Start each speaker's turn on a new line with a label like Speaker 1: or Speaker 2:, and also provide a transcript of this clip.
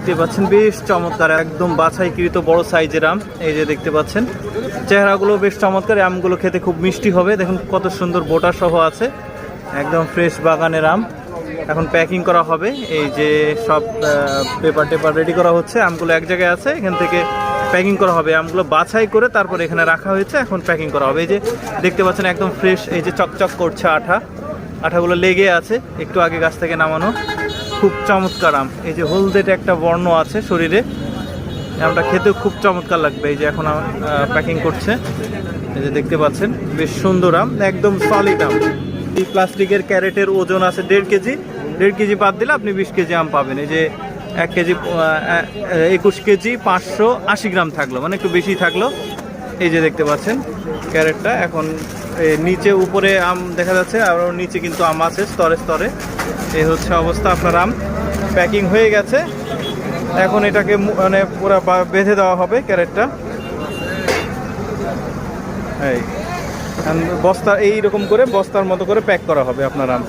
Speaker 1: দেখতে পাচ্ছেন বেশ চমৎকার, একদম বাছাইকৃত বড় সাইজের আম। এই যে দেখতে পাচ্ছেন চেহারাগুলো বেশ চমৎকার, আমগুলো খেতে খুব মিষ্টি হবে। দেখুন কত সুন্দর বোটা সহ আছে, একদম ফ্রেশ বাগানের আম। এখন প্যাকিং করা হবে, এই যে সব পেপার টেপার রেডি করা হচ্ছে। আমগুলো এক জায়গায় আছে, এখান থেকে প্যাকিং করা হবে। আমগুলো বাছাই করে তারপর এখানে রাখা হয়েছে, এখন প্যাকিং করা হবে। এই যে দেখতে পাচ্ছেন একদম ফ্রেশ, এই যে চকচক করছে আঠাগুলো লেগে আছে, একটু আগে গাছ থেকে নামানো। খুব চমৎকার আম। এই যে হলদেটে একটা বর্ণ আছে শরীরে, আমটা খেতেও খুব চমৎকার লাগবে। এই যে এখন প্যাকিং করছে, এই যে দেখতে পাচ্ছেন বেশ সুন্দর আম, একদম সলিড আম। এই প্লাস্টিকের ক্যারেটের ওজন আছে 1.5 কেজি। 1.5 কেজি বাদ দিলে আপনি 20 কেজি আম পাবেন। এই যে 1 কেজি 21 কেজি 580 গ্রাম থাকলো, মানে একটু বেশি থাকলো। এই যে দেখতে পাচ্ছেন ক্যারেটটা। এখন নিচে উপরে আম দেখা যাচ্ছে, আর নিচে কিন্তু আম আছে স্তরে স্তরে। এই হচ্ছে অবস্থা, আপনার আম প্যাকিং হয়ে গেছে। এখন এটাকে মানে পুরো বেঁধে দেওয়া হবে ক্যারেটটা। এই বস্তা এইরকম করে বস্তার মতো করে প্যাক করা হবে আপনার আম।